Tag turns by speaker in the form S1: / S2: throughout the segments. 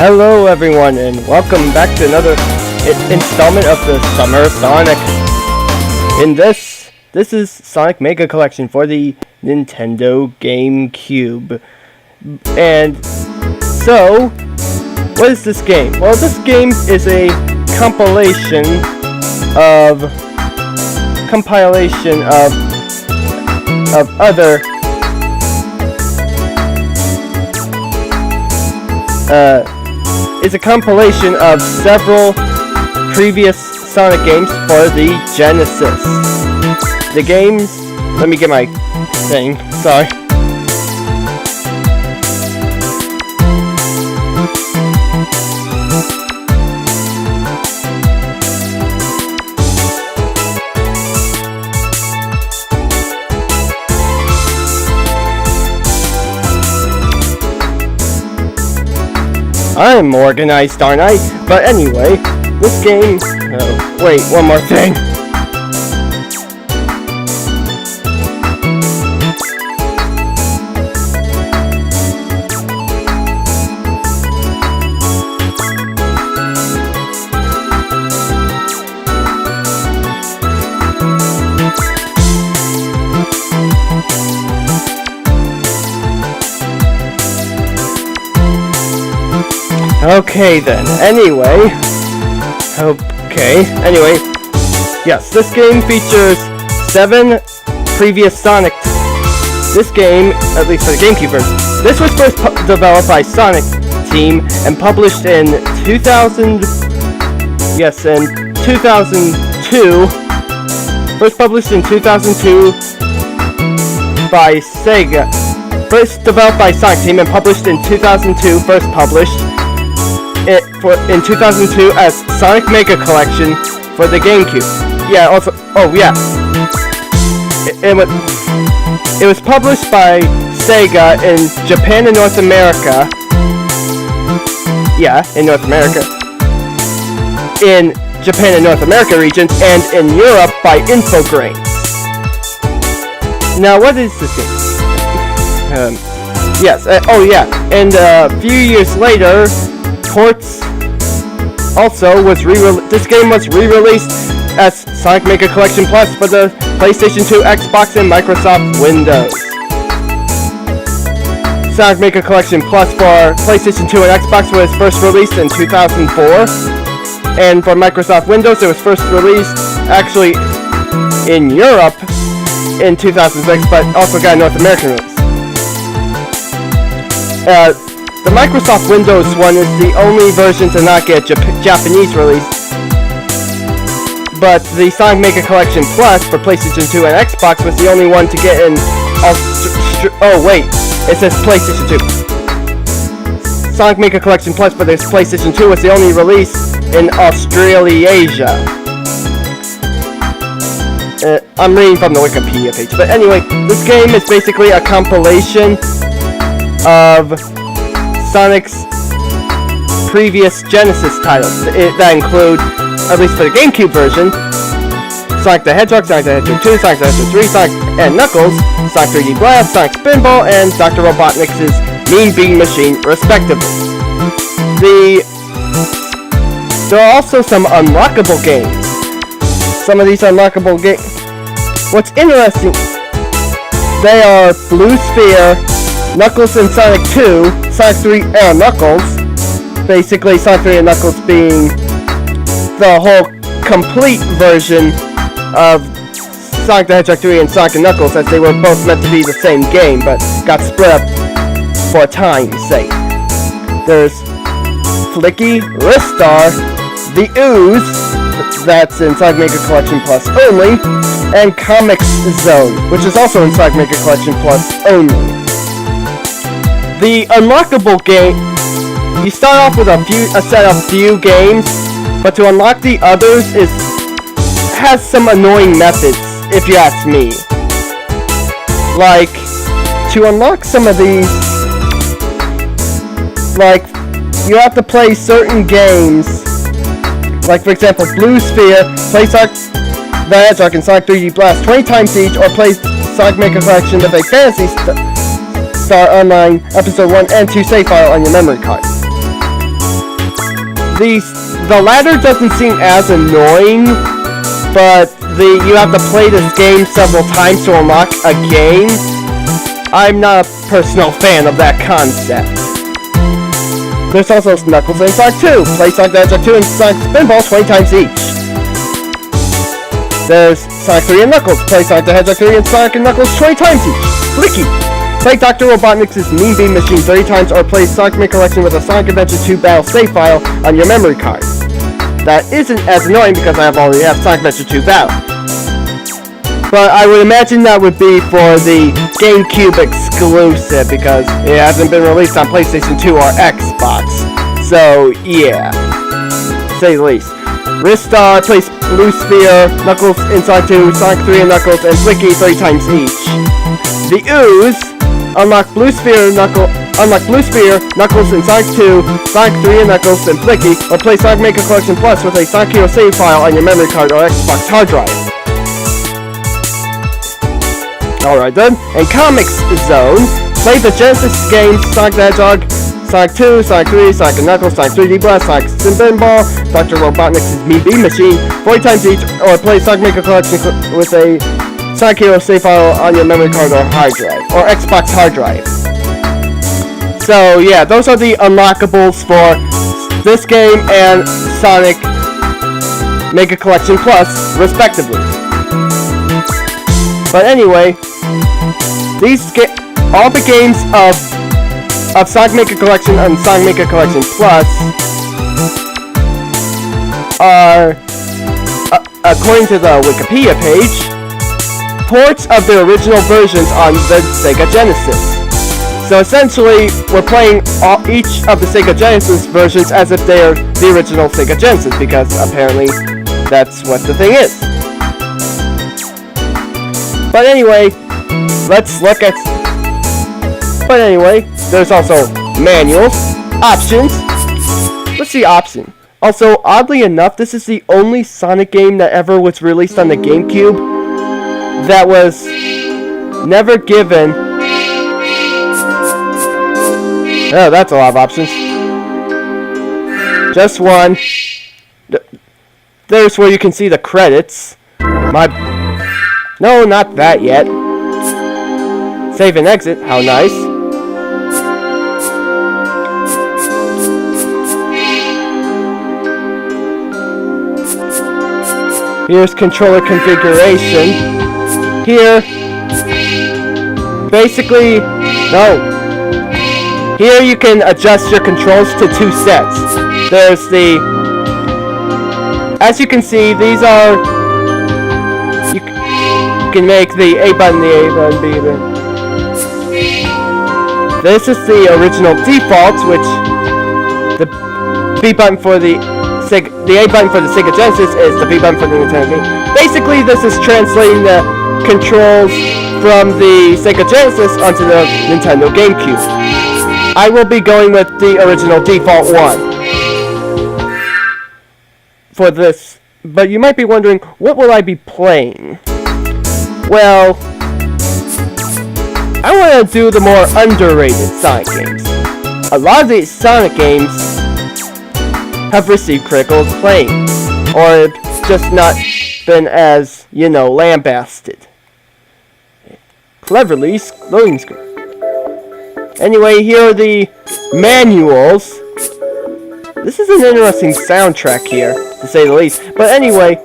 S1: Hello everyone and welcome back to another installment of the Summer Sonic. In this is Sonic Mega Collection for the Nintendo GameCube. And so, what is this game? Well, this game is a compilation of other it's a compilation of several previous Sonic games for the Genesis. The games, let me get my thing, sorry. I'm organized, aren't I? But anyway, this game... wait, one more thing. Okay then, anyway, yes, this game features 7 previous Sonic. This game, at least for the GameCube version, this was first developed by Sonic Team and published in 2000, yes, in 2002, first published in 2002 by Sega, first developed by Sonic Team and published in 2002, first published in 2002 as Sonic Mega Collection for the GameCube. Yeah, also, it was published by Sega in Japan and North America. Yeah, in North America. In Japan and North America regions, and in Europe by Infogrames. Now, what is this game? And a few years later, ports also this game was re-released as Sonic Mega Collection Plus for the PlayStation 2, Xbox, and Microsoft Windows. Sonic Mega Collection Plus for PlayStation 2 and Xbox was first released in 2004, and for Microsoft Windows it was first released actually in Europe in 2006, but also got a North American release. The Microsoft Windows one is the only version to not get Japanese release, but the Sonic Mega Collection Plus for PlayStation 2 and Xbox was the only one to get in it says PlayStation 2. Sonic Mega Collection Plus for this PlayStation 2 was the only release in Australasia. I'm reading from the Wikipedia page, but anyway, this game is basically a compilation of Sonic's previous Genesis titles that include, at least for the GameCube version, Sonic the Hedgehog, Sonic the Hedgehog 2, Sonic the Hedgehog 3, Sonic and Knuckles, Sonic 3D Blast, Sonic Spinball, and Dr. Robotnik's Mean Bean Machine, respectively. There are also some unlockable games. Some of these unlockable games, what's interesting, they are Blue Sphere, Knuckles and Sonic 2, Sonic 3 and Knuckles, basically Sonic 3 and Knuckles being the whole complete version of Sonic the Hedgehog 3 and Sonic and Knuckles, as they were both meant to be the same game, but got split up for time's sake. There's Flicky, Ristar, the Ooze, that's in Sonic Mega Collection Plus only, and Comics Zone, which is also in Sonic Mega Collection Plus only. The unlockable game, you start off with a set of few games, but to unlock the others has some annoying methods, if you ask me. Like, to unlock some of these, like, you have to play certain games, like for example, Blue Sphere, play Sonic the Hedgehog and Sonic 3D Blast 20 times each, or play Sonic Mega Collection of a Fantasy Star Online Episode 1 and 2 save file on your memory card. the ladder doesn't seem as annoying, but you have to play this game several times to unlock a game. I'm not a personal fan of that concept. There's also Knuckles and Sonic 2. Play Sonic the Hedgehog 2 and Sonic Spinball 20 times each. There's Sonic 3 and Knuckles. Play Sonic the Hedgehog 3 and Sonic and Knuckles 20 times each. Flicky. Play Dr. Robotnik's Mean Bean Machine 30 times, or play Sonic Mega Collection with a Sonic Adventure 2 Battle save file on your memory card. That isn't as annoying because I already have Sonic Adventure 2 Battle. But I would imagine that would be for the GameCube exclusive because it hasn't been released on PlayStation 2 or Xbox. So, yeah. To say the least. Ristar plays Blue Sphere, Knuckles in Sonic 2, Sonic 3 and Knuckles, and Flicky 30 times each. The Ooze unlock Blue Sphere, Knuckles in Sonic 2, Sonic 3 and Knuckles, and Flicky, or play Sonic Maker Collection Plus with a Sonic Hero save file on your memory card or Xbox hard drive. Alright then, in Comics Zone, play the Genesis games Sonic the Hedgehog, Sonic 2, Sonic 3, Sonic and Knuckles, Sonic 3D Blast, Sonic Spinball, Dr. Robotnik's Mean Bean Machine 40 times each, or play Sonic Maker Collection with a Sonic Hero save file on your memory card or hard drive, or Xbox hard drive. So yeah, those are the unlockables for this game and Sonic Mega Collection Plus, respectively. But anyway, all the games of Sonic Mega Collection and Sonic Mega Collection Plus are, according to the Wikipedia page, ports of the original versions on the Sega Genesis. So essentially, we're playing each of the Sega Genesis versions as if they're the original Sega Genesis, because apparently that's what the thing is. But anyway, let's look at... But anyway, there's also manuals, options. Let's see option. Also, oddly enough, this is the only Sonic game that ever was released on the GameCube that was never given... Oh, that's a lot of options. Just one. There's where you can see the credits. No, not that yet. Save and exit. How nice. Here's controller configuration. Here, basically, no. Here you can adjust your controls to two sets. There's the, as you can see, these are, you can make the A button, the A button, B button. This is the original default, which the B button for the A button for the Sega Genesis is the B button for the Nintendo game. Basically, this is translating the controls from the Sega Genesis onto the Nintendo GameCube. I will be going with the original default one for this, but you might be wondering, what will I be playing? Well, I want to do the more underrated Sonic games. A lot of these Sonic games have received critical acclaim, or just not been as, lambasted. Cleverly loading screen. Anyway, here are the manuals. This is an interesting soundtrack here, to say the least. But anyway,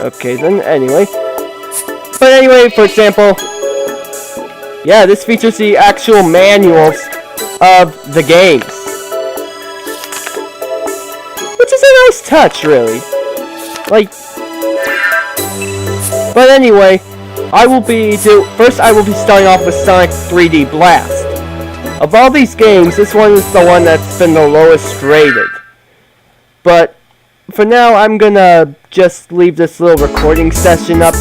S1: okay then, anyway. But anyway, for example, yeah, this features the actual manuals of the games. Which is a nice touch, really. But anyway, I will be starting off with Sonic 3D Blast. Of all these games, this one is the one that's been the lowest rated. But for now, I'm gonna just leave this little recording session up.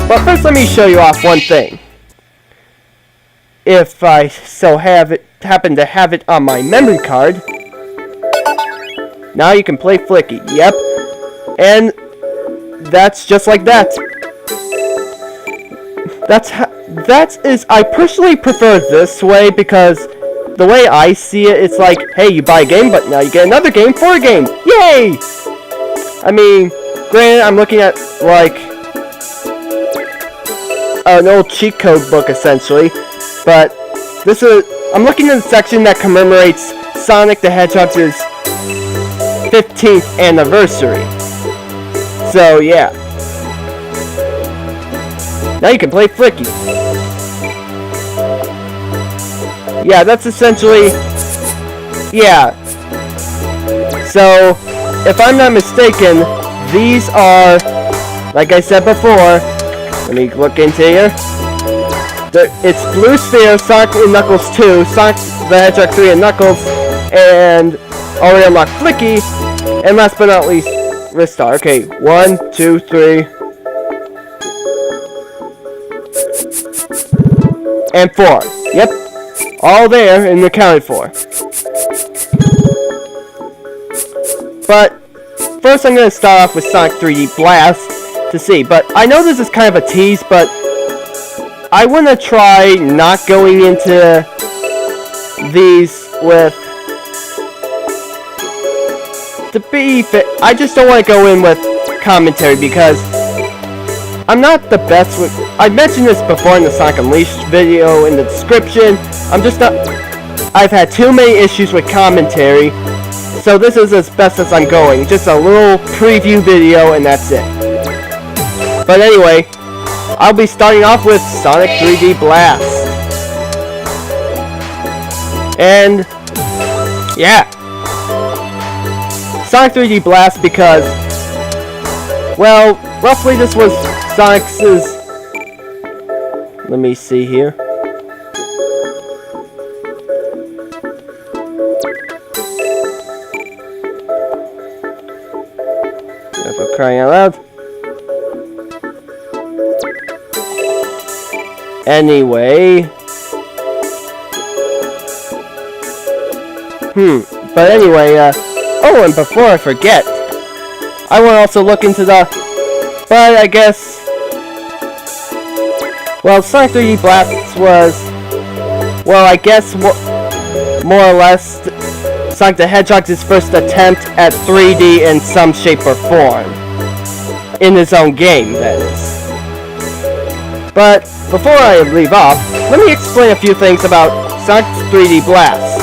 S1: But first, let me show you off one thing. If I happen to have it on my memory card. Now you can play Flicky. Yep. And that's just like that. I personally prefer this way because the way I see it, it's like, hey, you buy a game, but now you get another game for a game. Yay! I mean, granted, I'm looking at, like, an old cheat code book, essentially, but I'm looking at the section that commemorates Sonic the Hedgehog's 15th anniversary. So, yeah. Now you can play Flicky. Yeah, that's essentially... Yeah. So, if I'm not mistaken, these are, like I said before, let me look into here. It's Blue Sphere, Sonic and Knuckles 2, Sonic the Hedgehog 3 and Knuckles, and already unlocked Flicky, and last but not least, Ristar. Okay, 1, 2, 3, and 4. Yep, all there and accounted for. But first I'm going to start off with Sonic 3D Blast to see. But I know this is kind of a tease, but I want to try not going into these with... To be fair, I just don't want to go in with commentary because I'm not the best with... I mentioned this before in the Sonic Unleashed video in the description. I'm just not... I've had too many issues with commentary, so this is as best as I'm going. Just a little preview video and that's it. But anyway, I'll be starting off with Sonic 3D Blast. And yeah, Sonic 3D Blast because, well, roughly this was Sonic's... Let me see here. For crying out loud. Anyway. But anyway, oh, and before I forget, I want to also look into the... But I guess... Well, Sonic 3D Blast was... Well, I guess more or less Sonic the Hedgehog's first attempt at 3D in some shape or form. In his own game, that is. But before I leave off, let me explain a few things about Sonic 3D Blast.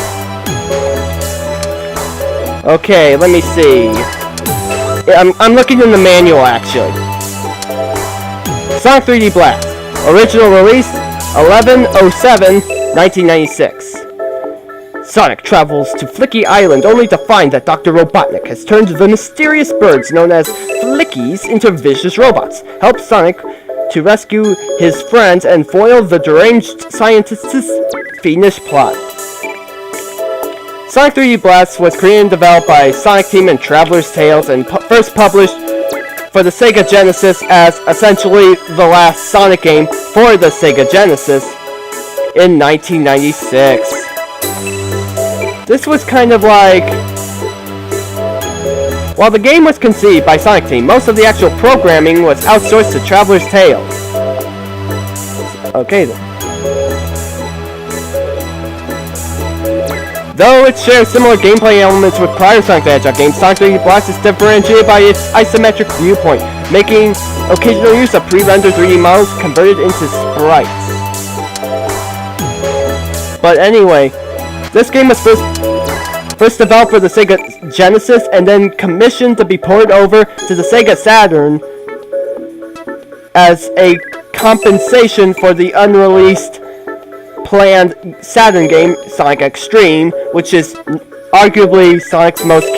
S1: Okay, let me see. I'm looking in the manual, actually. Sonic 3D Blast. Original release, 11/07/1996. Sonic travels to Flicky Island only to find that Dr. Robotnik has turned the mysterious birds known as Flickies into vicious robots. Help Sonic to rescue his friends and foil the deranged scientist's fiendish plot. Sonic 3D Blast was created and developed by Sonic Team and Traveler's Tales and first published for the Sega Genesis as essentially the last Sonic game for the Sega Genesis in 1996. This was kind of like... While the game was conceived by Sonic Team, most of the actual programming was outsourced to Traveler's Tales. Okay then. Though it shares similar gameplay elements with prior Sonic the Hedgehog games, Sonic 3D Blast is differentiated by its isometric viewpoint, making occasional use of pre-rendered 3D models converted into sprites. But anyway, this game was first developed for the Sega Genesis and then commissioned to be ported over to the Sega Saturn as a compensation for the unreleased planned Saturn game, Sonic Extreme, which is arguably Sonic's most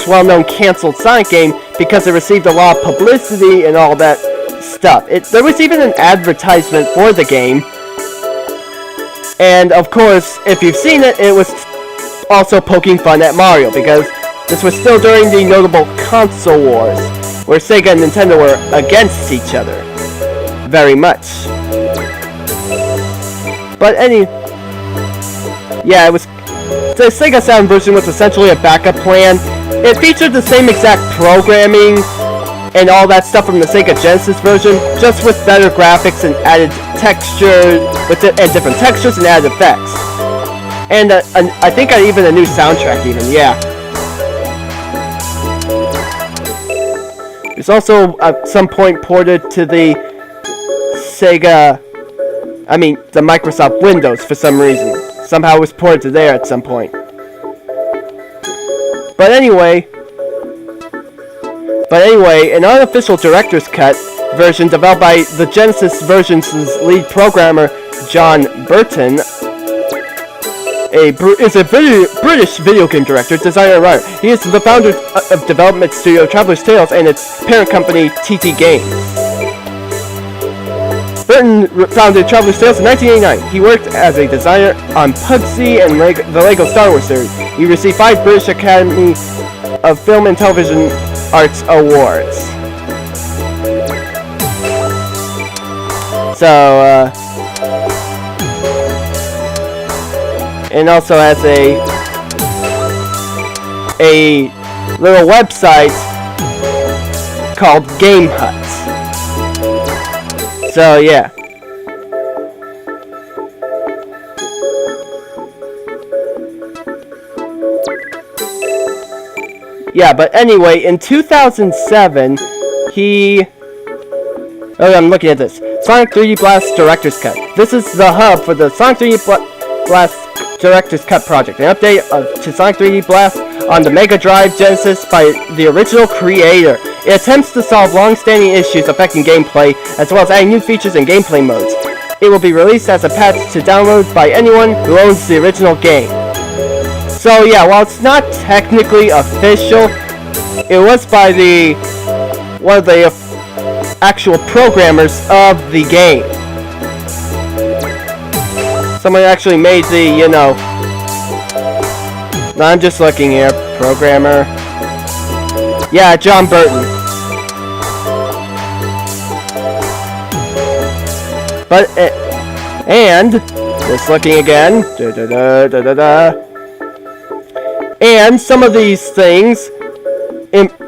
S1: well-known canceled Sonic game because it received a lot of publicity and all that stuff. There was even an advertisement for the game. And of course, if you've seen it, it was also poking fun at Mario, because this was still during the notable console wars, where Sega and Nintendo were against each other. Very much. But yeah, the Sega Saturn version was essentially a backup plan. It featured the same exact programming and all that stuff from the Sega Genesis version, just with better graphics and added texture, and different textures and added effects. And I think even a new soundtrack even, yeah. It's also at some point ported to the the Microsoft Windows for some reason. Somehow it was ported to there at some point. But anyway, an unofficial director's cut version developed by the Genesis version's lead programmer, John Burton, is a British video game director, designer, and writer. He is the founder of development studio Traveller's Tales and its parent company, TT Games. Burton founded Traveller's Tales in 1989. He worked as a designer on Pugsy and the LEGO Star Wars series. He received 5 British Academy of Film and Television Arts Awards. So, and also has a little website called Game Hut. So yeah. Yeah, but anyway, in 2007, I'm looking at this. Sonic 3D Blast Director's Cut. This is the hub for the Sonic 3D Blast Director's Cut project. An update to Sonic 3D Blast on the Mega Drive Genesis by the original creator. It attempts to solve long-standing issues affecting gameplay, as well as adding new features and gameplay modes. It will be released as a patch to download by anyone who owns the original game. So yeah, while it's not technically official, it was by one of the actual programmers of the game. Someone actually made the, no, I'm just looking here, programmer. Yeah, John Burton. But, and, just looking again, and some of these things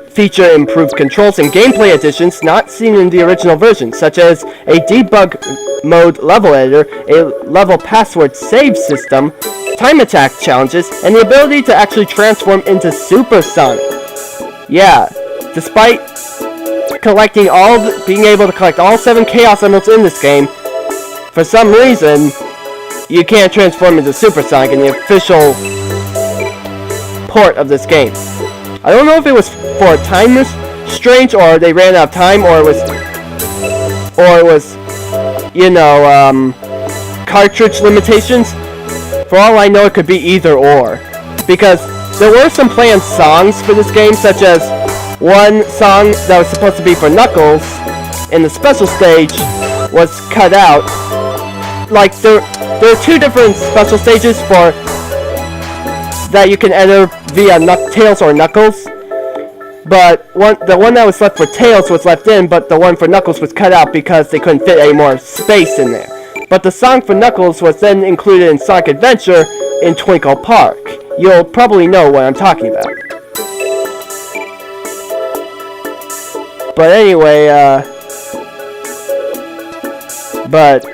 S1: feature improved controls and gameplay additions not seen in the original version, such as a debug mode level editor, a level password save system, time attack challenges, and the ability to actually transform into Super Sonic. Yeah, despite being able to collect all 7 Chaos Emeralds in this game, for some reason, you can't transform into Super Sonic in the official port of this game. I don't know if it was for a time restraint, or they ran out of time, or it was, cartridge limitations. For all I know, it could be either or. Because there were some planned songs for this game, such as one song that was supposed to be for Knuckles in the special stage was cut out. Like, there are 2 different special stages that you can enter via Tails or Knuckles. But the one that was left for Tails was left in, but the one for Knuckles was cut out because they couldn't fit any more space in there. But the song for Knuckles was then included in Sonic Adventure in Twinkle Park. You'll probably know what I'm talking about. But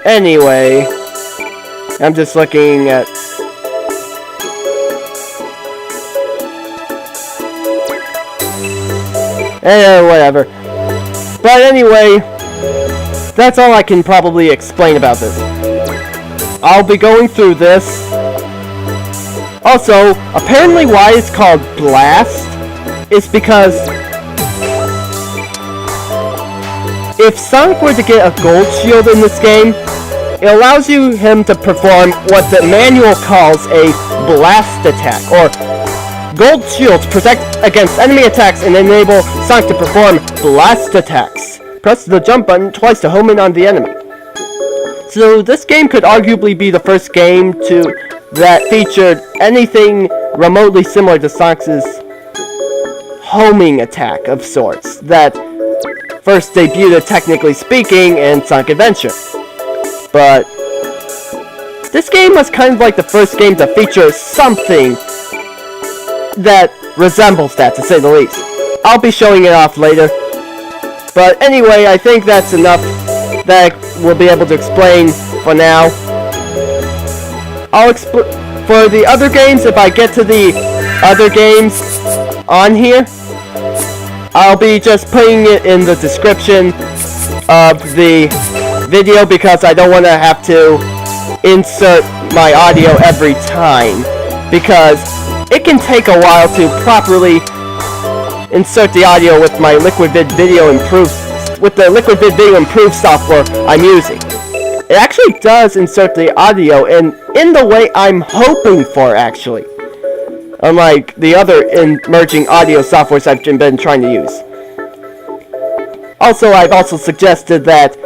S1: anyway, I'm just looking at... whatever. But anyway, that's all I can probably explain about this. I'll be going through this. Also, apparently why it's called Blast is because if Sonic were to get a gold shield in this game, it allows him to perform what the manual calls a blast attack, or gold shields protect against enemy attacks and enable Sonic to perform blast attacks. Press the jump button twice to home in on the enemy. So this game could arguably be the first game that featured anything remotely similar to Sonic's homing attack of sorts that first debuted, technically speaking, in Sonic Adventure. But this game was kind of like the first game to feature something that resembles that, to say the least. I'll be showing it off later. But anyway, I think that's enough that we'll be able to explain for now. I'll explain for the other games. If I get to the other games on here, I'll be just putting it in the description of the video because I don't want to have to insert my audio every time, because it can take a while to properly insert the audio with my Liquid Video Improve software I'm using. It actually does insert the audio in the way I'm hoping for, actually, unlike the other emerging audio softwares I've been trying to use. Also, I've also suggested that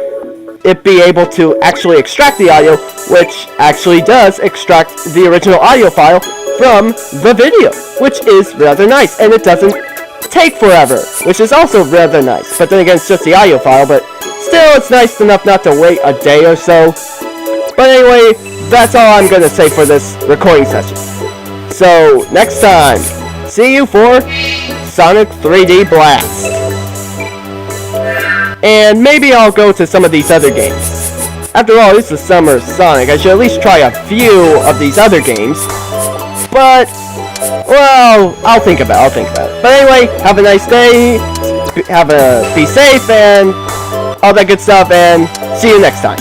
S1: it be able to actually extract the audio, which actually does extract the original audio file from the video, which is rather nice, and it doesn't take forever, which is also rather nice. But then again, it's just the audio file, but still, it's nice enough not to wait a day or so. But anyway, that's all I'm gonna say for this recording session. So, next time, see you for Sonic 3D Blast. And maybe I'll go to some of these other games. After all, it's the summer of Sonic. I should at least try a few of these other games. But, well, I'll think about it. But anyway, have a nice day. Be safe and all that good stuff. And see you next time.